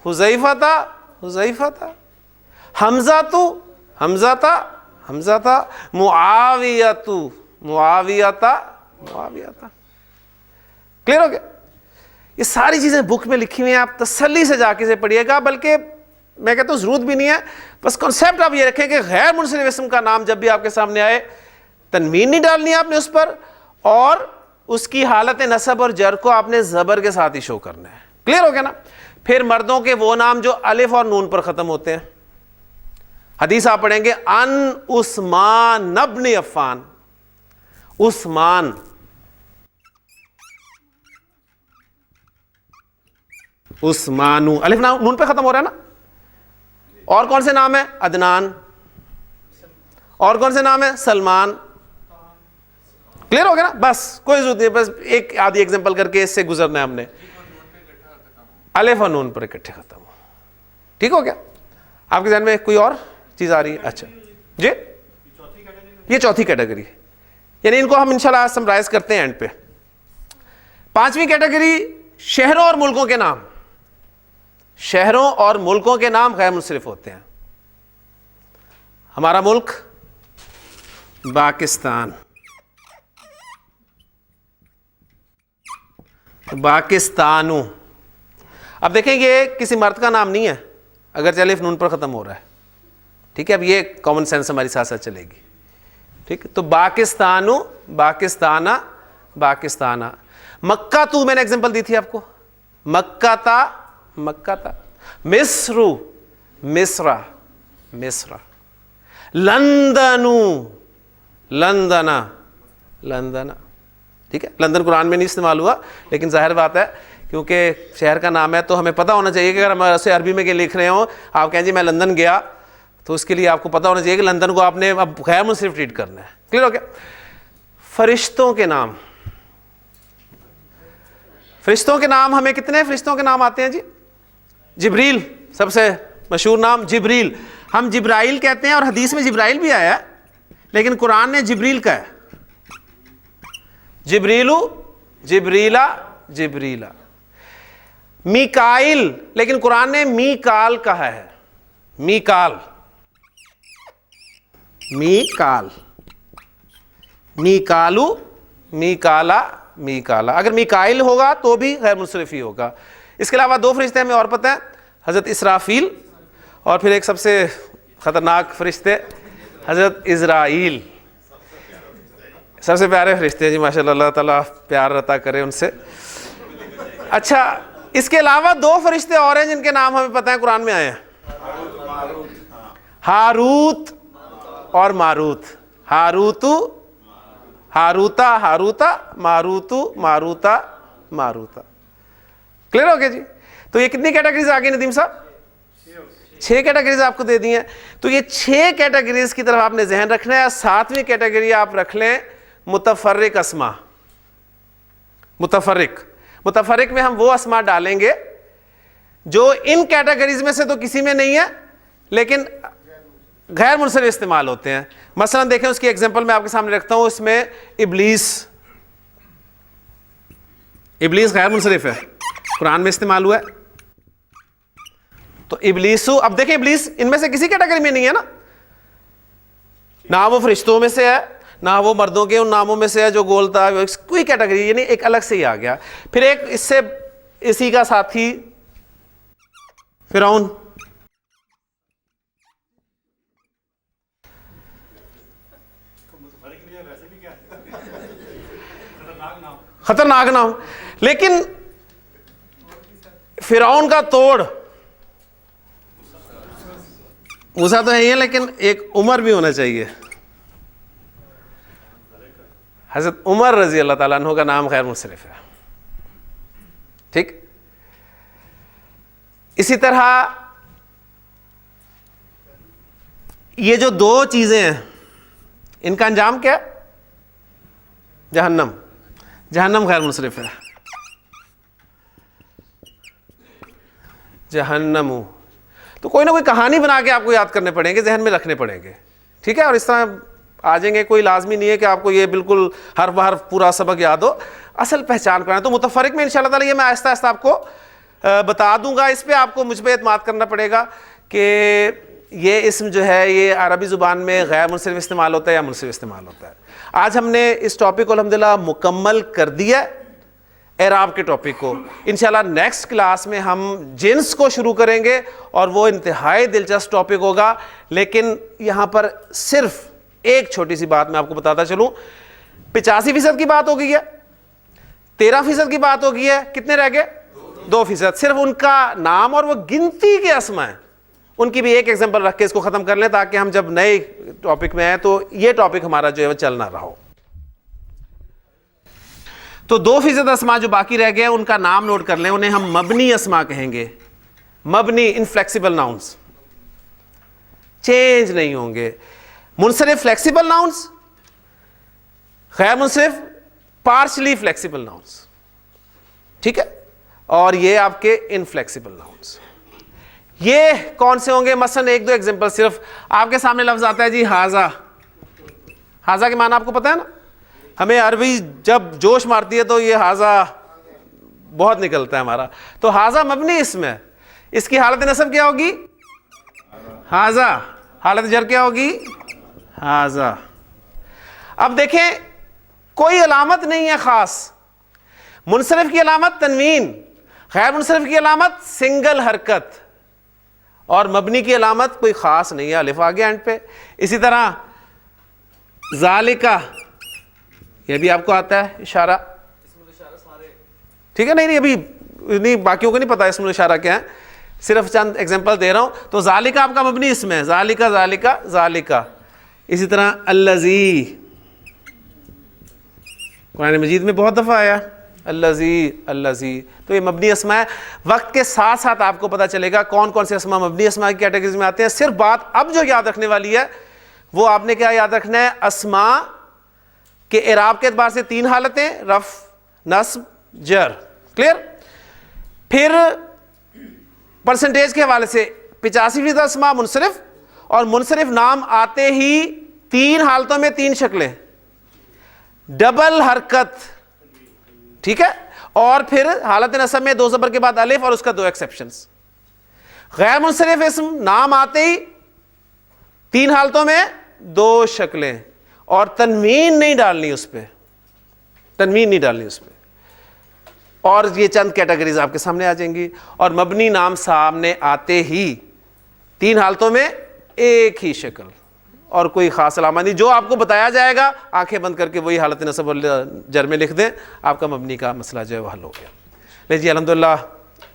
Speaker 2: حذیفتا, حذیفتا, حمزۃ, حمزتا, حمزتا, معاویۃ, معاویتا, معاویتا. کلیئر ہو گیا؟ یہ ساری چیزیں بک میں لکھی ہوئی ہیں, آپ تسلی سے جا کے سے پڑھیے گا. بلکہ میں کہتا ہوں ضرورت بھی نہیں ہے, بس کنسیپٹ آپ یہ رکھیں کہ غیر منصرف اسم کا نام جب بھی آپ کے سامنے آئے تنوین نہیں ڈالنی ہے آپ نے اس پر, اور اس کی حالت نصب اور جر کو آپ نے زبر کے ساتھ ہی شو کرنا ہے. کلیئر ہو گیا نا؟ پھر مردوں کے وہ نام جو الف اور نون پر ختم ہوتے ہیں. حدیث آپ پڑھیں گے ان عثمان ابن عفان, عثمان, عثمانو, الف نون پہ ختم ہو رہا ہے نا. اور کون سے نام ہے؟ عدنان. اور کون سے نام ہے؟ سلمان. کلیئر ہو گیا نا؟ بس کوئی ضرورت نہیں, بس ایک آدھی ایگزامپل کر کے اس سے گزرنا ہے ہم نے. الف اور نون پر اکٹھے ختم ہو. ٹھیک ہو گیا؟ آپ کے ذہن میں کوئی اور چیز آ رہی ہے؟ اچھا جی, یہ چوتھی کیٹیگری, یعنی ان کو ہم انشاءاللہ سمرائز کرتے ہیں اینڈ پہ. پانچویں کیٹیگری شہروں اور ملکوں کے نام. شہروں اور ملکوں کے نام غیر منصرف ہوتے ہیں. ہمارا ملک پاکستان, پاکستانو. اب دیکھیں یہ کسی مرد کا نام نہیں ہے اگر الف نون پر ختم ہو رہا ہے. ٹھیک ہے, اب یہ کامن سینس ہماری ساتھ ساتھ چلے گی. ٹھیک ہے, تو پاکستانو, پاکستانہ, پاکستانہ. مکہ تو میں نے ایگزامپل دی تھی آپ کو, مکہ تا, مکہ تا. مصرو, مصرا, مصرا. لندنو, لندنا, لندنا. ٹھیک ہے, لندن قرآن میں نہیں استعمال ہوا, لیکن ظاہر بات ہے کیونکہ شہر کا نام ہے تو ہمیں پتہ ہونا چاہیے کہ اگر ہم اسے عربی میں لکھ رہے ہوں, آپ کہیں جی میں لندن گیا, تو اس کے لیے آپ کو پتہ ہونا چاہیے کہ لندن کو آپ نے اب غیر منصرف ٹریٹ کرنا ہے. کلیئر ہو گیا؟ فرشتوں کے نام. فرشتوں کے نام ہمیں کتنے فرشتوں کے نام آتے ہیں جی؟ جبریل سب سے مشہور نام, جبریل. ہم جبرائیل کہتے ہیں اور حدیث میں جبرائیل بھی آیا ہے, لیکن قرآن نے جبریل کہا ہے. جبریلو, جبریلا, جبریلا. میکائل, لیکن قرآن نے میکال کہا ہے. میکال, میکال. میکالو, میکالا, میکالا. اگر میکائل ہوگا تو بھی غیر منصرف ہی ہوگا. اس کے علاوہ دو فرشتے ہمیں اور پتہ ہیں, حضرت اسرافیل, اور پھر ایک سب سے خطرناک فرشتے حضرت اسرائیل. سب سے پیارے فرشتے ہیں جی, ماشاء اللہ, اللہ تعالیٰ پیار عطا کرے ان سے. اچھا, اس کے علاوہ دو فرشتے اور ہیں جن کے نام ہمیں پتہ ہے قرآن میں آئے ہیں, ہاروت اور ماروت. ہاروتو, ہاروتا, ہاروتا, ماروتو, ماروتا, ماروتا. کلیئر ہو گیا جی؟ تو یہ کتنی کیٹیگریز آ گئی ندیم صاحب؟ 6 کیٹیگریز آپ کو دے دی ہیں. تو یہ 6 کیٹیگریز کی طرف آپ نے ذہن رکھنا ہے. 7ویں کیٹیگری آپ رکھ لیں متفرق اسما. متفرق, متفرق میں ہم وہ اسما ڈالیں گے جو ان کیٹیگریز میں سے تو کسی میں نہیں ہے لیکن غیر منصرف استعمال ہوتے ہیں. مثلا دیکھیں اس کی ایگزامپل میں آپ کے سامنے رکھتا ہوں. اس میں ابلیس, ابلیس غیر منصرف ہے, قرآن میں استعمال ہوا ہے. تو ابلیسو, اب دیکھیں ابلیس ان میں سے کسی کیٹیگری میں نہیں ہے نا, نہ وہ فرشتوں میں سے ہے, نہ وہ مردوں کے ان ناموں میں سے ہے جو گولتا, کوئی کیٹیگری, یعنی ایک الگ سے ہی آ گیا. پھر ایک اس سے اسی کا ساتھی فرعون. خطرناک نام, لیکن فرعون کا توڑ. موسیٰ تو ہے ہی ہے لیکن ایک عمر بھی ہونا چاہیے. حضرت عمر رضی اللہ تعالیٰ عنہ کا نام غیر منصرف ہے. ٹھیک. اسی طرح یہ جو دو چیزیں ہیں ان کا انجام کیا؟ جہنم. جہنم غیر منصرف ہے. جہنم. تو کوئی نہ کوئی کہانی بنا کے آپ کو یاد کرنے پڑیں گے, ذہن میں رکھنے پڑیں گے. ٹھیک ہے. اور اس طرح آ جائیں گے. کوئی لازمی نہیں ہے کہ آپ کو یہ بالکل ہر بار پورا سبق یاد ہو. اصل پہچان کرنا. تو متفرق میں انشاءاللہ تعالی یہ میں آہستہ آہستہ آپ کو بتا دوں گا. اس پہ آپ کو مجھ پہ اعتماد کرنا پڑے گا کہ یہ اسم جو ہے یہ عربی زبان میں غیر منصرف استعمال ہوتا ہے یا منصرف استعمال ہوتا ہے. آج ہم نے اس ٹاپک کو الحمدللہ مکمل کر دیا, اعراب کے ٹاپک کو. انشاءاللہ نیکسٹ کلاس میں ہم جنس کو شروع کریں گے اور وہ انتہائی دلچسپ ٹاپک ہوگا. لیکن یہاں پر صرف ایک چھوٹی سی بات میں آپ کو بتاتا چلوں. 85% کی بات ہو گئی ہے, 13% کی بات ہو گئی ہے, کتنے رہ گئے؟ 2%. صرف ان کا نام اور وہ گنتی کے اسماء ہیں, ان کی بھی ایک ایگزامپل رکھ کے اس کو ختم کر لیں تاکہ ہم جب نئے ٹاپک میں آئیں تو یہ ٹاپک ہمارا جو ہے وہ چل نہ رہا ہو. تو 2% اسماء جو باقی رہ گئے ان کا نام نوٹ کر لیں. انہیں ہم مبنی اسماء کہیں گے. مبنی انفلیکسیبل ناؤنس, چینج نہیں ہوں گے. منصرف فلیکسیبل ناؤنس, غیر منصرف پارشلی فلیکسیبل ناؤنس. ٹھیک ہے. اور یہ آپ کے انفلیکسیبل ناؤنس. یہ کون سے ہوں گے؟ مثلا ایک دو ایگزامپل صرف. آپ کے سامنے لفظ آتا ہے جی ہاذا. ہاذا کے معنی آپ کو پتا ہے نا. ہمیں عربی جب جوش مارتی ہے تو یہ ہاذا بہت نکلتا ہے ہمارا. تو ہاذا مبنی اسم ہے. اس کی حالت نصب کیا ہوگی؟ ہاذا. حالت جر کیا ہوگی؟ ہاذا. اب دیکھیں کوئی علامت نہیں ہے خاص. منصرف کی علامت تنوین, غیر منصرف کی علامت سنگل حرکت, اور مبنی کی علامت کوئی خاص نہیں ہے, الف آ گیا اینڈ پہ. اسی طرح ذالکا, یہ بھی آپ کو آتا ہے اشارہ. ٹھیک ہے. نہیں ابھی نہیں, باقیوں کو نہیں پتا اسم الاشارہ کیا ہے, صرف چند ایگزامپل دے رہا ہوں. تو ذالکا آپ کا مبنی اسم ہے. ذالکا ذالکا ذالکا. اسی طرح الذی, قرآن مجید میں بہت دفعہ آیا الذی الذی. تو یہ مبنی اسماء ہے. وقت کے ساتھ ساتھ آپ کو پتہ چلے گا کون کون سے اسماء مبنی اسماء کی کیٹیگریز میں آتے ہیں. صرف بات اب جو یاد رکھنے والی ہے وہ آپ نے کیا یاد رکھنا ہے؟ اسماء کے اعراب کے اعتبار سے 3 حالتیں, رفع, نصب, جر. کلیئر. پھر پرسنٹیج کے حوالے سے 85% اسماء منصرف, اور منصرف نام آتے ہی 3 حالتوں میں 3 شکلیں, ڈبل حرکت. ٹھیک ہے. اور پھر حالت نصب میں 2 زبر کے بعد الف اور اس کا 2 ایکسیپشنز. غیر منصرف اسم نام آتے ہی 3 حالتوں میں 2 شکلیں, اور تنوین نہیں ڈالنی اس پہ, تنوین نہیں ڈالنی اس پہ. اور یہ چند کیٹیگریز آپ کے سامنے آ جائیں گی. اور مبنی نام سامنے آتے ہی 3 حالتوں میں ایک ہی شکل, اور کوئی خاص علامہ نہیں. جو آپ کو بتایا جائے گا آنکھیں بند کر کے وہی حالت نصب اور جر میں لکھ دیں, آپ کا مبنی کا مسئلہ جو ہے وہ حل ہو گیا. لے جی الحمدللہ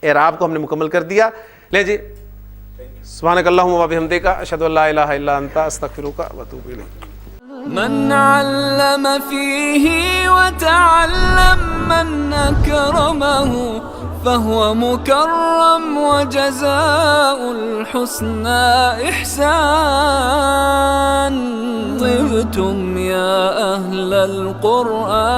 Speaker 2: اعراب کو ہم نے مکمل کر دیا. لے جی سبحانک اللہم و بحمدک اشہد ان لا الہ الا انت استغفرک و اتوب الیک.
Speaker 1: من علم فيه وتعلم من أكرمه فهو مكرم وجزاء الحسنى إحسان. طبتم يا أهل القرآن.